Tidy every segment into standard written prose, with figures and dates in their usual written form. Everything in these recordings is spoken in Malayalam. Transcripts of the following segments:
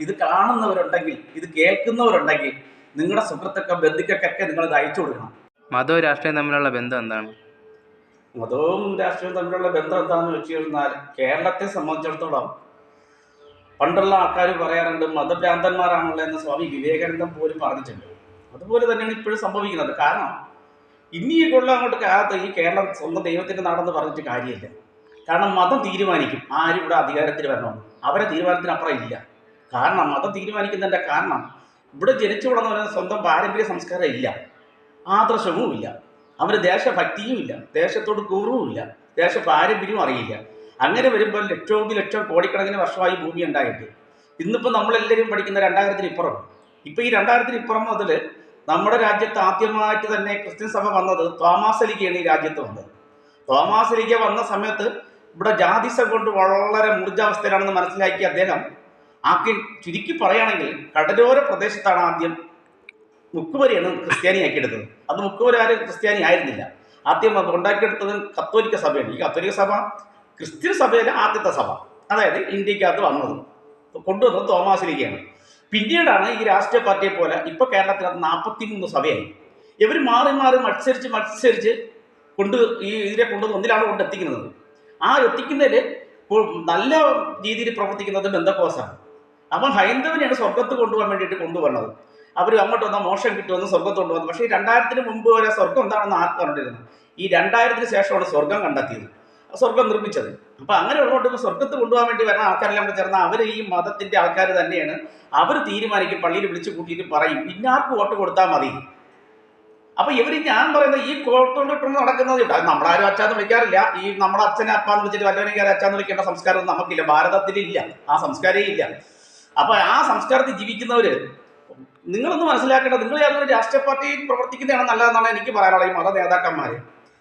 ഇത് കാണുന്നവരുണ്ടെങ്കിൽ, ഇത് കേൾക്കുന്നവരുണ്ടെങ്കിൽ നിങ്ങളുടെ സുഹൃത്തൊക്കെ ബന്ധുക്കൾക്കൊക്കെ നിങ്ങൾ ഇത് അയച്ചു കൊടുക്കണം. മതവും രാഷ്ട്രീയവും തമ്മിലുള്ള ബന്ധം എന്താണ്? മതവും രാഷ്ട്രീയവും തമ്മിലുള്ള ബന്ധം എന്താണെന്ന് വെച്ച് കഴിഞ്ഞാൽ, കേരളത്തെ സംബന്ധിച്ചിടത്തോളം പണ്ടുള്ള ആൾക്കാർ പറയാറുണ്ട് മതഭ്രാന്തന്മാരാണല്ലോ എന്ന് സ്വാമി വിവേകാനന്ദൻ പോലും പറഞ്ഞിട്ടുണ്ട്. അതുപോലെ തന്നെയാണ് ഇപ്പോഴും സംഭവിക്കുന്നത്. കാരണം ഇനി ഈ കൊല്ലം അങ്ങോട്ട് കാലത്ത് ഈ കേരളം സ്വന്തം ദൈവത്തിൻ്റെ നാടെന്ന് പറഞ്ഞിട്ട് കാര്യമില്ല. കാരണം മതം തീരുമാനിക്കും ആരും ഇവിടെ അധികാരത്തിൽ വരണമെന്ന്. അവരെ തീരുമാനത്തിനപ്പുറം ഇല്ല. കാരണം മതം തീരുമാനിക്കുന്നതിൻ്റെ കാരണം ഇവിടെ ജനിച്ചു വളർന്നവരെ സ്വന്തം പാരമ്പര്യ സംസ്കാരം ഇല്ല, ആദർശവും ഇല്ല, അവർ ദേശഭക്തിയും ഇല്ല, ദേശത്തോട് കൂറുവും ഇല്ല, ദേശ പാരമ്പര്യവും അറിയില്ല. അങ്ങനെ വരുമ്പോൾ ലക്ഷം കോടിക്കണക്കിന് വർഷമായി ഭൂമി ഉണ്ടായിട്ട് ഇന്നിപ്പോൾ നമ്മളെല്ലാവരും പഠിക്കുന്ന 2000-ന് ഇപ്പുറം. ഇപ്പോൾ ഈ 2000-ന് ഇപ്പുറം മുതൽ നമ്മുടെ രാജ്യത്ത് ആദ്യമായിട്ട് തന്നെ ക്രിസ്ത്യൻ സഭ വന്നത് തോമാശ്ലീഹയാണ് ഈ രാജ്യത്ത് വന്നത്. തോമാശ്ലീഹ വന്ന സമയത്ത് ഇവിടെ ജാതിസം കൊണ്ട് വളരെ മൂർജാവസ്ഥയിലാണെന്ന് മനസ്സിലാക്കിയ അദ്ദേഹം ചുരുക്കി പറയുകയാണെങ്കിൽ കടലോര പ്രദേശത്താണ് ആദ്യം മുക്കുവരെയാണ് ക്രിസ്ത്യാനിയാക്കിയെടുത്തത്. അത് മുക്കുവരെ ആരും ക്രിസ്ത്യാനി ആയിരുന്നില്ല. ആദ്യം അത് ഉണ്ടാക്കിയെടുത്തത് കത്തോലിക്ക സഭയാണ്. ഈ കത്തോലിക്ക സഭ ക്രിസ്ത്യൻ സഭയിലെ ആദ്യത്തെ സഭ, അതായത് ഇന്ത്യക്കകത്ത് വന്നത് കൊണ്ടുവന്നത് തോമാശ്ലീഹയാണ്. പിന്നീടാണ് ഈ രാഷ്ട്രീയ പാർട്ടിയെ പോലെ ഇപ്പോൾ കേരളത്തിനകത്ത് 43 സഭയായി. ഇവർ മാറി മാറി മത്സരിച്ച് ഇതിനെ ഒന്നിലാണ് കൊണ്ടെത്തിക്കുന്നത്. ആ എത്തിക്കുന്നതിൽ നല്ല രീതിയിൽ പ്രവർത്തിക്കുന്നത് ബന്ധക്കോസാണ്. അപ്പം ഹൈന്ദവനെയാണ് സ്വർഗത്ത് കൊണ്ടുപോകാൻ വേണ്ടിയിട്ട് കൊണ്ടുവന്നത്. അവർ അങ്ങോട്ട് വന്നാൽ മോശം കിട്ടുമെന്ന് സ്വർഗത്ത് കൊണ്ടുവന്നു. പക്ഷേ ഈ 2000-ന് മുമ്പ് വരെ സ്വർഗം എന്താണെന്ന് ആർക്കും കണ്ടിരുന്നത്. ഈ 2000-ന് ശേഷമാണ് സ്വർഗം കണ്ടെത്തിയത്, സ്വർഗം നിർമ്മിച്ചത്. അപ്പം അങ്ങനെ ഉള്ളതുകൊണ്ട് സ്വർഗത്ത് കൊണ്ടുപോകാൻ വേണ്ടി വരുന്ന ആൾക്കാരെല്ലാം കൂടെ ചേർന്നാൽ അവർ ഈ മതത്തിൻ്റെ ആൾക്കാർ തന്നെയാണ്. അവർ തീരുമാനിക്കും, പള്ളിയിൽ വിളിച്ച് കൂട്ടിയിട്ട് പറയും ഇന്നാർക്ക് വോട്ട് കൊടുത്താൽ മതി. അപ്പം ഇവർ ഞാൻ പറയുന്നത് ഈ കോട്ടോണ്ടിട്ടൊന്നും നടക്കുന്നത് നമ്മളാരും അച്ഛാന്ന് വിളിക്കാറില്ല. ഈ നമ്മുടെ അച്ഛനെ അപ്പാന്ന് വിളിച്ചിട്ട് വല്ലവനെങ്കിൽ അച്ഛാന്ന് വിളിക്കേണ്ട സംസ്കാരം നമുക്കില്ല, ഭാരതത്തിലില്ല, ആ സംസ്കാരമേ ഇല്ല. അപ്പം ആ സംസ്കാരത്തിൽ ജീവിക്കുന്നവർ നിങ്ങളൊന്ന് മനസ്സിലാക്കേണ്ടത്, നിങ്ങൾ ഏതൊരു രാഷ്ട്രീയ പാർട്ടിയിൽ പ്രവർത്തിക്കുന്നതാണ് നല്ലതെന്നാണ് എനിക്ക് പറയാനുള്ളത്. ഈ മത നേതാക്കന്മാർ,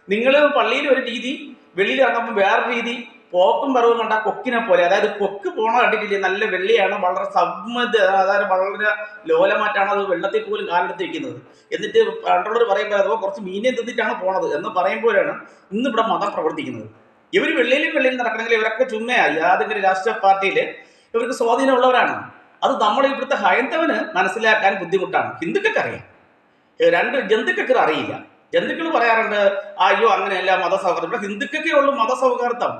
നിങ്ങൾ പള്ളിയിൽ ഒരു രീതി, വെളിയിൽ ഇറങ്ങുമ്പോൾ വേറെ രീതി, പോക്കും വരവും കണ്ട കൊക്കിനെ പോലെ. അതായത് കൊക്ക് പോണ കണ്ടിട്ടില്ലേ, നല്ല വെള്ളിയാണ്, വളരെ അതായത് വളരെ ലോലമായിട്ടാണ് അത് വെള്ളത്തിൽ പോലും കാലെടുത്ത് വെക്കുന്നത്. എന്നിട്ട് പണ്ടുള്ളവർ പറയുമ്പോൾ അതോ കുറച്ച് മീനെ തിന്നിട്ടാണ് പോണത് എന്ന് പറയുമ്പോഴാണ് ഇന്നിവിടെ മതം പ്രവർത്തിക്കുന്നത്. ഇവർ വെള്ളിയിൽ നടക്കണമെങ്കിൽ ഇവരൊക്കെ ചുമ്മയായി യാതൊരു രാഷ്ട്രീയ പാർട്ടിയിൽ ഇവർക്ക് സ്വാധീനമുള്ളവരാണ്. അത് നമ്മൾ ഇവിടുത്തെ ഹൈന്ദവന് മനസ്സിലാക്കാൻ ബുദ്ധിമുട്ടാണ്. ഹിന്ദുക്കൾക്ക് അറിയാം, ജന്തുക്കൾക്ക് അറിയില്ല. ജന്തുക്കൾ പറയാറുണ്ട് അയ്യോ അങ്ങനെയല്ല മതസൗഹാർദ്ദം. ഇവിടെ ഹിന്ദുക്കൾക്കേ ഉള്ളൂ മതസൗഹാർദ്ദം.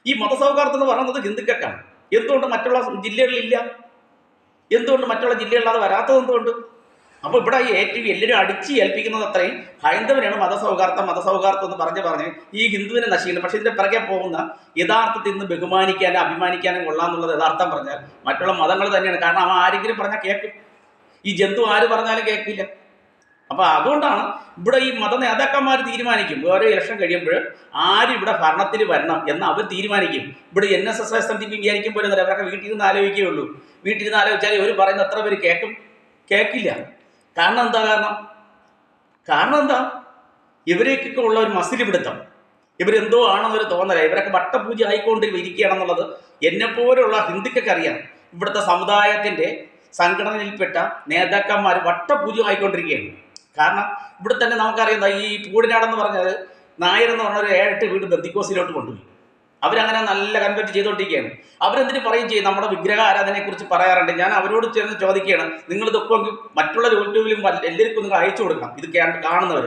ഈ മതസൗഹാർദ്ദം എന്ന് പറയുന്നത് ഹിന്ദുക്കൾക്കാണ്. എന്തുകൊണ്ട് മറ്റുള്ള ജില്ലകളിലില്ല? എന്തുകൊണ്ട് മറ്റുള്ള ജില്ലകളിൽ അത് വരാത്തത് എന്തുകൊണ്ട്? അപ്പോൾ ഇവിടെ ഏറ്റവും എല്ലാവരും അടിച്ച് ഏൽപ്പിക്കുന്നത് അത്രയും ഹൈന്ദവനാണ് മതസൗഹാർദ്ദം എന്ന് പറഞ്ഞ് ഈ ഹിന്ദുവിനെ നശിക്കുന്നത്. പക്ഷേ ഇതിൻ്റെ പിറകെ പോകുന്ന യഥാർത്ഥത്തിൽ നിന്ന് ബഹുമാനിക്കാനും അഭിമാനിക്കാനും കൊള്ളാമെന്നുള്ളത് യഥാർത്ഥം പറഞ്ഞാൽ മറ്റുള്ള മതങ്ങൾ തന്നെയാണ്. കാരണം അവൻ ആരെങ്കിലും പറഞ്ഞാൽ കേൾക്കും, ഈ ജന്തു ആര് പറഞ്ഞാലും കേൾക്കില്ല. അപ്പോൾ അതുകൊണ്ടാണ് ഇവിടെ ഈ മത നേതാക്കന്മാർ തീരുമാനിക്കും ഓരോ ഇലക്ഷൻ കഴിയുമ്പോൾ ആരും ഇവിടെ ഭരണത്തിൽ വരണം എന്ന് അവർ തീരുമാനിക്കും. ഇവിടെ NSS SNDP വിചാരിക്കും പോലെ അവരൊക്കെ വീട്ടിൽ നിന്ന് ആലോചിക്കുകയുള്ളൂ. വീട്ടിൽ നിന്ന് ആലോചിച്ചാൽ ഇവർ പറയുന്ന എത്ര പേര് കേൾക്കില്ല. കാരണം എന്താ? ഇവരേക്കൊക്കെ ഉള്ള ഒരു മസിൽ പിടുത്തം, ഇവരെന്തോ ആണെന്നൊരു തോന്നല. ഇവരൊക്കെ വട്ടപൂജ ആയിക്കൊണ്ട് ഇരിക്കുകയാണെന്നുള്ളത് എന്നെപ്പോലുള്ള ഹിന്ദുക്കൾക്ക് അറിയാം. ഇവിടുത്തെ സമുദായത്തിൻ്റെ സംഘടനയിൽപ്പെട്ട നേതാക്കന്മാർ വട്ടപൂജ ആയിക്കൊണ്ടിരിക്കുകയാണ്. കാരണം ഇവിടെ തന്നെ നമുക്കറിയാം, ഈ പൂടിനാടെന്ന് പറഞ്ഞാൽ നായരെന്ന് പറഞ്ഞ ഒരു 7-8 വീട് ബന്ദിക്കോസിലോട്ട് കൊണ്ടുപോയി. അവരങ്ങനെ നല്ല കൺവെർട്ട് ചെയ്തുകൊണ്ടിരിക്കുകയാണ്. അവരെന്തിനു പറയും ചെയ്യും, നമ്മുടെ വിഗ്രഹ ആരാധനയെക്കുറിച്ച് പറയാറുണ്ട്. ഞാൻ അവരോട് ചേർന്ന് ചോദിക്കുകയാണ്, നിങ്ങളിതൊക്കെ മറ്റുള്ള യൂട്യൂബിലും എല്ലാവർക്കും നിങ്ങൾ അയച്ചു കൊടുക്കണം. ഇത് കാണുന്നവർ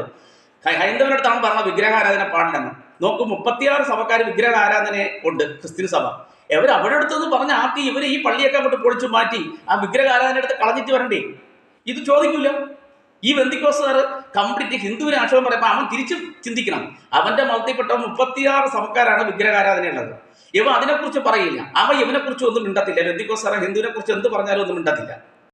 ഹൈന്ദവനടുത്താണ് പറഞ്ഞത് വിഗ്രഹ ആരാധന പാടില്ലെന്ന്. നോക്കും 36 സഭക്കാർ വിഗ്രഹ ആരാധന ഉണ്ട് ക്രിസ്ത്യൻ സഭ. അവരുടെ അടുത്തെന്ന് പറഞ്ഞ ആക്കി ഇവർ ഈ പള്ളിയൊക്കെ അങ്ങോട്ട് പൊളിച്ചു മാറ്റി ആ വിഗ്രഹ ആരാധന എടുത്ത് കളഞ്ഞിട്ട് വരണ്ടേ? ഇത് ചോദിക്കൂല. ഈ ബന്ദിക്കോസുകാർ കംപ്ലീറ്റ് ഹിന്ദുവിനെ ആക്ഷേപം പറയുമ്പോൾ അവൻ തിരിച്ചു ചിന്തിക്കണം. അവൻ്റെ മതത്തിൽപ്പെട്ട 36 സഭക്കാരാണ് വിഗ്രഹാരാധനയുള്ളത്. ഇവ അതിനെക്കുറിച്ച് പറയില്ല. ഇവനെക്കുറിച്ച് ഒന്നും മിണ്ടത്തില്ല. ബന്ദിക്കോസുകാർ ഹിന്ദുവിനെ കുറിച്ച് എന്ത് പറഞ്ഞാലും ഒന്നും മിണ്ടത്തില്ല.